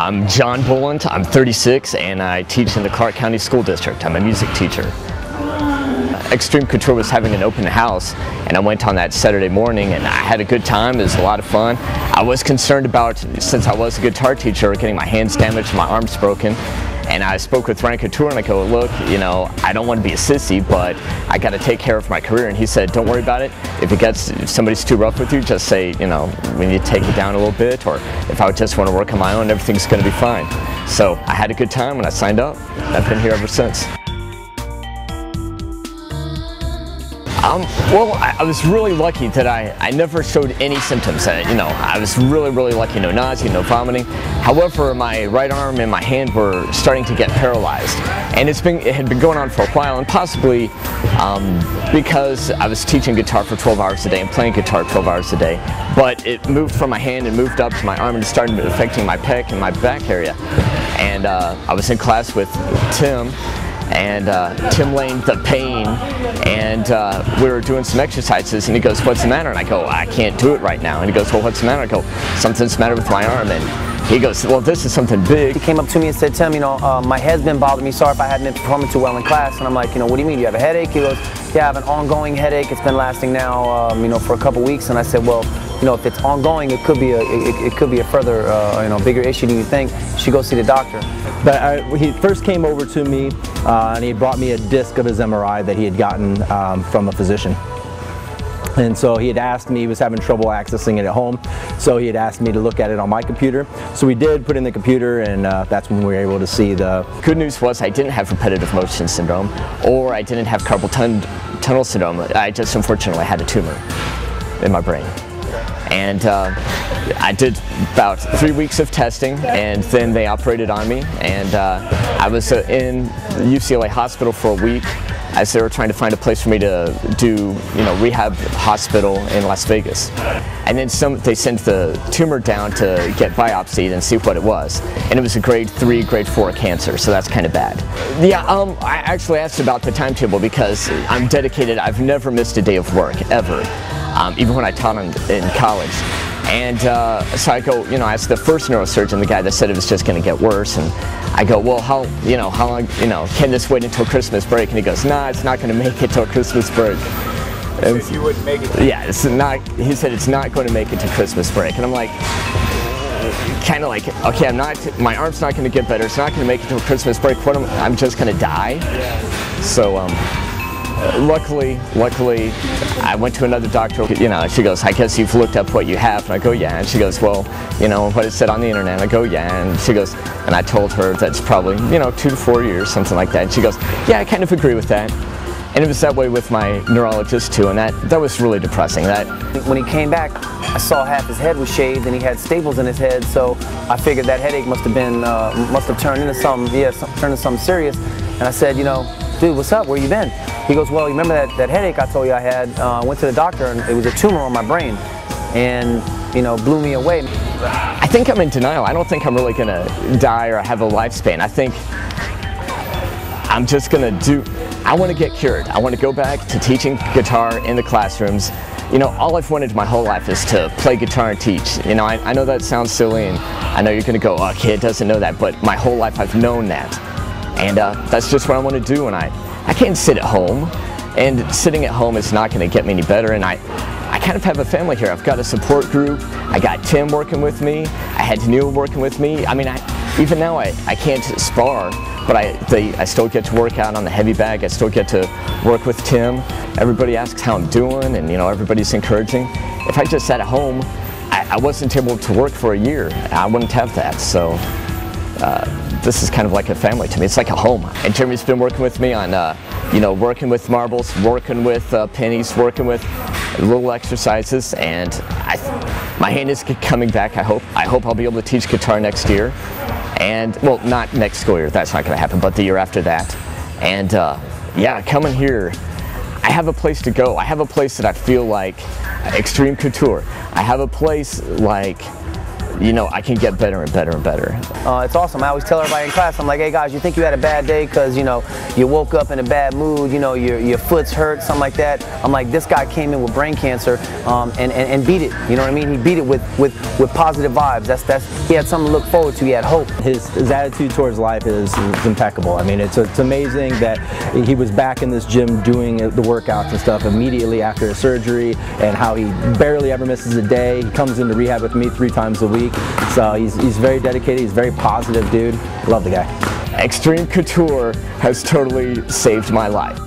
I'm John Boland, I'm 36, and I teach in the Clark County School District. I'm a music teacher. Xtreme Couture was having an open house, and I went on that Saturday morning, and I had a good time. It was a lot of fun. I was concerned about, since I was a guitar teacher, getting my hands damaged, my arms broken. And I spoke with Brain Tumor and I go, look, you know, I don't want to be a sissy, but I got to take care of my career. And he said, don't worry about it. If somebody's too rough with you, just say, you know, we need to take it down a little bit, or if I just want to work on my own, everything's going to be fine. So I had a good time when I signed up. I've been here ever since. Well, I was really lucky that I never showed any symptoms. You know, I was really lucky. No nausea, no vomiting. However, my right arm and my hand were starting to get paralyzed, and it had been going on for a while, and possibly because I was teaching guitar for 12 hours a day and playing guitar 12 hours a day. But it moved from my hand and moved up to my arm and started affecting my pec and my back area. And I was in class with Tim. And Tim Lane, the pain, and we were doing some exercises, and he goes, what's the matter? And I go, I can't do it right now. And he goes, well, what's the matter? I go, something's the matter with my arm. And he goes, well, this is something big. He came up to me and said, Tim, you know, my head's been bothering me. Sorry if I hadn't been performing too well in class. And I'm like, you know, what do you mean? Do you have a headache? He goes, yeah, I have an ongoing headache. It's been lasting now, you know, for a couple weeks. And I said, well, you know, if it's ongoing, it could be a further, you know, bigger issue than you think. You should go see the doctor. But he first came over to me and he brought me a disc of his MRI that he had gotten from a physician. And so he had asked me, he was having trouble accessing it at home, so he had asked me to look at it on my computer. So we did put in the computer, and that's when we were able to see the... Good news was I didn't have repetitive motion syndrome, or I didn't have carpal tunnel syndrome. I just unfortunately had a tumor in my brain. And I did about 3 weeks of testing, and then they operated on me, and I was in UCLA hospital for a week as they were trying to find a place for me to do, you know, rehab hospital in Las Vegas. And then they sent the tumor down to get biopsied and see what it was. And it was a grade 3, grade 4 cancer, so that's kind of bad. Yeah, I actually asked about the timetable because I'm dedicated. I've never missed a day of work, ever, even when I taught in college. And so I go, you know, I asked the first neurosurgeon, the guy that said it was just going to get worse, and I go, well, how long, you know, can this wait until Christmas break? And he goes, nah, it's not going to make it till Christmas break. And you wouldn't make it? Yeah, it's not. He said it's not going to make it to Christmas break, and I'm like, kind of like, okay, my arm's not going to get better. It's not going to make it till Christmas break. I'm just going to die. Yeah. So. Luckily, I went to another doctor, you know, she goes, I guess you've looked up what you have, and I go, yeah, and she goes, well, you know, what it said on the internet, and I go, yeah, and she goes, and I told her that's probably, you know, 2 to 4 years, something like that, and she goes, yeah, I kind of agree with that. And it was that way with my neurologist too, and that was really depressing. When he came back, I saw half his head was shaved and he had staples in his head, so I figured that headache must have turned into something, yeah, turned into something serious. And I said, you know, dude, what's up? Where you been? He goes, well, you remember that headache I told you I had? I went to the doctor and it was a tumor on my brain, and, you know, blew me away. I think I'm in denial. I don't think I'm really gonna die or have a lifespan. I think I'm just gonna I want to get cured. I want to go back to teaching guitar in the classrooms. You know, all I've wanted my whole life is to play guitar and teach. You know, I know that sounds silly, and I know you're gonna go, oh, kid doesn't know that, but my whole life I've known that. And that's just what I want to do, and I can't sit at home, and sitting at home is not going to get me any better, and I kind of have a family here. I've got a support group. I got Tim working with me. I had Neil working with me. I mean, even now I can't spar, but I still get to work out on the heavy bag. I still get to work with Tim. Everybody asks how I'm doing, and, you know, everybody's encouraging. If I just sat at home, I wasn't able to work for a year. I wouldn't have that, so. This is kind of like a family to me. It's like a home. And Jeremy's been working with me on, you know, working with marbles, working with pennies, working with little exercises, and my hand is coming back. I hope I'll be able to teach guitar next year, and well, not next school year. That's not going to happen, but the year after that. And yeah, coming here, I have a place to go. I have a place that I feel like Xtreme Couture. I have a place like, you know, I can get better and better and better. It's awesome. I always tell everybody in class, I'm like, hey guys, you think you had a bad day because, you know, you woke up in a bad mood, you know, your foot's hurt, something like that. I'm like, this guy came in with brain cancer and beat it. You know what I mean? He beat it with positive vibes. He had something to look forward to. He had hope. His attitude towards life is impeccable. I mean, it's amazing that he was back in this gym doing the workouts and stuff immediately after his surgery, and how he barely ever misses a day. He comes into rehab with me 3 times a week. So he's very dedicated. He's a very positive dude. Love the guy. Xtreme Couture has totally saved my life.